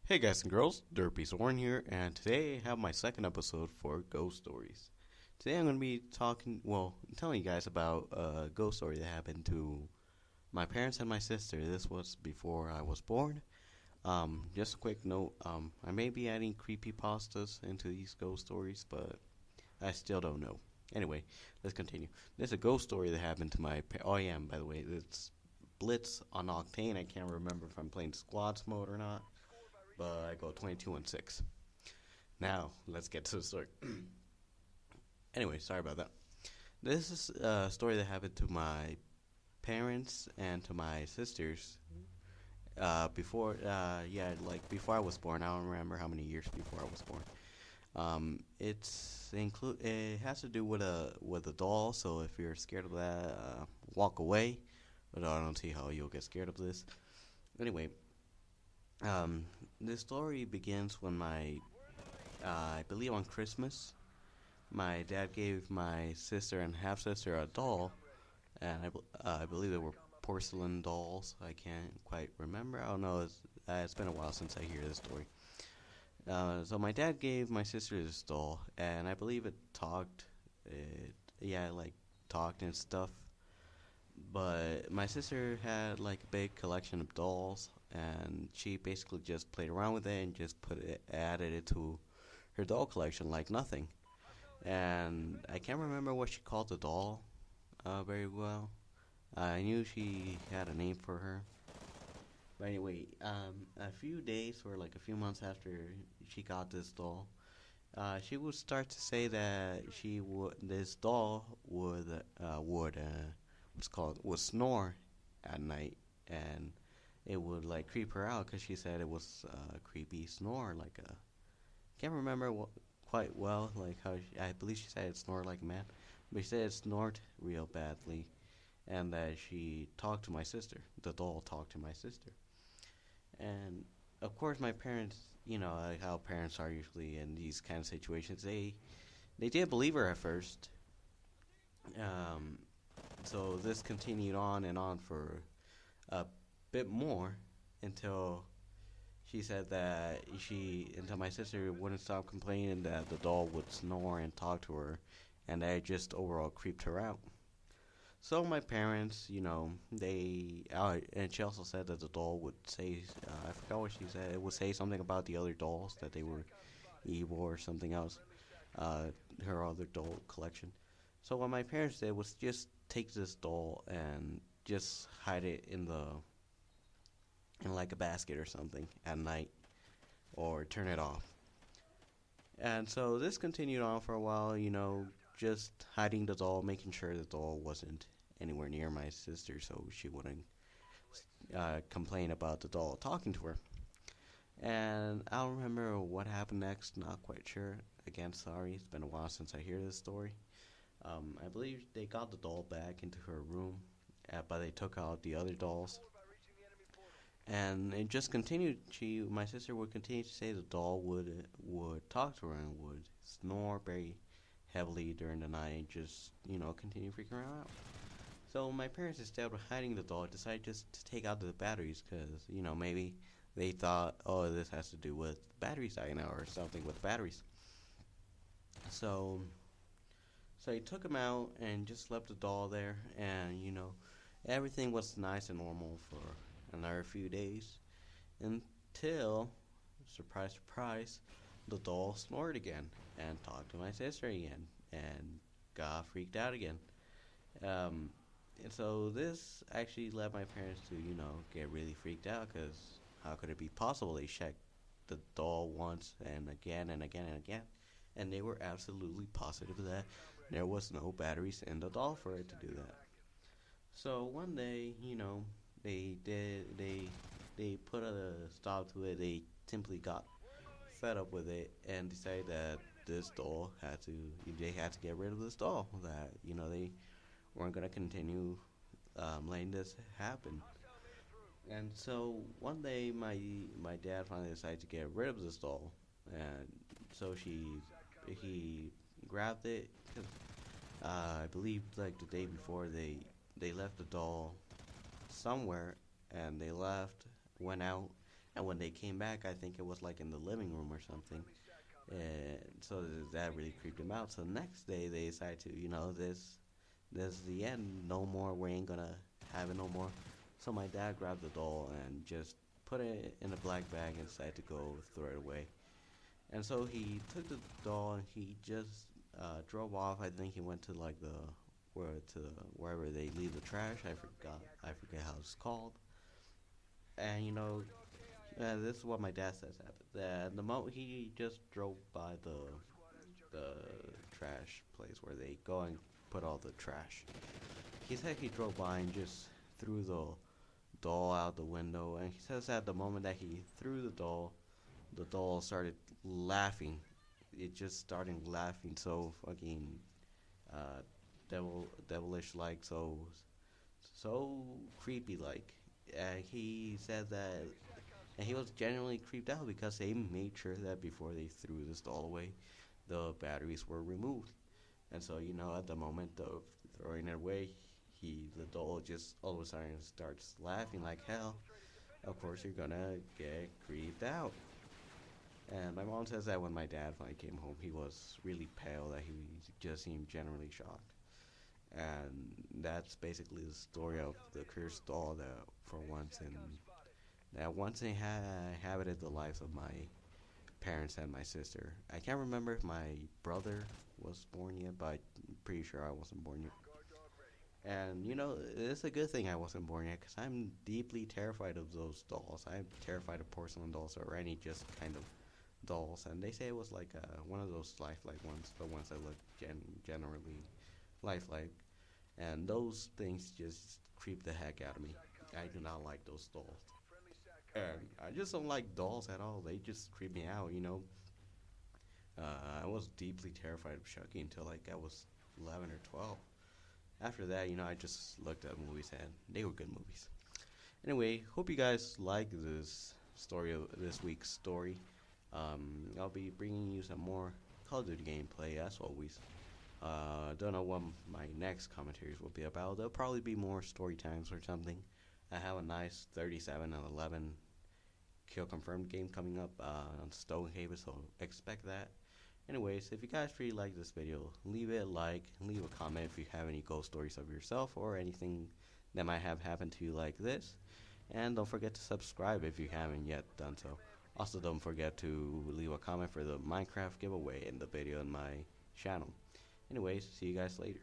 Hey guys and girls, Derpy Zorn here, and today I have my second episode for Ghost Stories. Today I'm going to be telling you guys about a ghost story that happened to my parents and my sister. This was before I was born. Just a quick note, I may be adding creepy pastas into these ghost stories, but I still don't know. Anyway, let's continue. There's a ghost story that happened to oh yeah, by the way, it's Blitz on Octane. I can't remember if I'm playing squads mode or not, but I go 22 and 6. Now, let's get to the story. Anyway, sorry about that. This is a story that happened to my parents and to my sisters before I was born. I don't remember how many years before I was born. It has to do with a doll. So if you're scared of that, walk away. But I don't see how you'll get scared of this. Anyway, um, the story begins when I believe on Christmas, my dad gave my sister and half sister a doll, and I believe they were porcelain dolls. I can't quite remember. I don't know. It's been a while since I hear this story. So my dad gave my sister this doll, and I believe it talked. Like talked and stuff. But my sister had like a big collection of dolls, and she basically just played around with it and just added it to her doll collection like nothing. And I can't remember what she called the doll very well. I knew she had a name for her. But anyway, a few days or like a few months after she got this doll, she would start to say that this doll would snore at night, and it would like creep her out because she said it was a creepy snore, like a can't remember quite well, like I believe she said it snored like a man, but she said it snored real badly, and that she talked to my sister. The doll talked to my sister, and of course my parents, like how parents are usually in these kind of situations, they did believe her at first. Um, so this continued on and on for a bit more until she said that until my sister wouldn't stop complaining that the doll would snore and talk to her, and that it just overall creeped her out. So my parents, and she also said that the doll would say, I forgot what she said. It would say something about the other dolls that they were evil or something else. Uh, Her other doll collection. So what my parents did was just take this doll and just hide it in like a basket or something at night, or turn it off. And so this continued on for a while, just hiding the doll, making sure the doll wasn't anywhere near my sister so she wouldn't complain about the doll talking to her. And I don't remember what happened next, not quite sure. Again, sorry, it's been a while since I hear this story. I believe they got the doll back into her room, but they took out the other dolls. And it just continued. My sister would continue to say the doll would talk to her and would snore very heavily during the night, and just continue freaking her out. So my parents, instead of hiding the doll, decided just to take out the batteries because maybe they thought, oh, this has to do with batteries dying out or something with batteries. So so he took him out and just left the doll there, and everything was nice and normal for another few days until, surprise, surprise, the doll snored again and talked to my sister again and got freaked out again. Um, and so this actually led my parents to, get really freaked out because how could it be possible? They checked the doll once and again and again and again, and they were absolutely positive that there was no batteries in the doll for it to do that. So one day, they put a stop to it. They simply got fed up with it and decided that this doll they had to get rid of this doll. That they weren't gonna continue letting this happen. And so one day, my dad finally decided to get rid of this doll, and so he grabbed it. I believe like the day before they left the doll somewhere, and they left, went out, And when they came back, I think it was like in the living room or something. And so that really creeped him out. So the next day they decided to, this is the end. No more. We ain't gonna have it no more. So my dad grabbed the doll and just put it in a black bag and decided to go throw it away. And so he took the doll and he just drove off. I think he went to like wherever they leave the trash. I forget how it's called. And this is what my dad says happened. The moment he just drove by the trash place where they go and put all the trash, he said he drove by and just threw the doll out the window. And he says at the moment that he threw the doll started laughing. It just started laughing so fucking uh, devilish like, so creepy like. And he said that, and he was genuinely creeped out because they made sure that before they threw this doll away, the batteries were removed. And so at the moment of throwing it away, the doll just all of a sudden starts laughing like hell. Of course, you're gonna get creeped out. And my mom says that when my dad finally came home, he was really pale, that he just seemed generally shocked. And that's basically the story of the cursed doll that, for once, inhabited the lives of my parents and my sister. I can't remember if my brother was born yet, but I'm pretty sure I wasn't born yet. And it's a good thing I wasn't born yet, because I'm deeply terrified of those dolls. I'm terrified of porcelain dolls or any just kind of dolls. And they say it was like one of those lifelike ones, the ones that look generally lifelike. And those things just creep the heck out of me. I do not like those dolls. And I just don't like dolls at all. They just creep me out. I was deeply terrified of Chucky until like I was 11 or 12. After that, I just looked at movies and they were good movies. Anyway, hope you guys like this week's story. I'll be bringing you some more Call of Duty gameplay as always. Don't know what my next commentaries will be about. There'll probably be more story times or something. I have a nice 37 and 11 kill confirmed game coming up on Stonehaven, so expect that. Anyways, if you guys really like this video, leave it a like, leave a comment if you have any ghost stories of yourself or anything that might have happened to you like this. And don't forget to subscribe if you haven't yet done so. Also, don't forget to leave a comment for the Minecraft giveaway in the video on my channel. Anyways, see you guys later.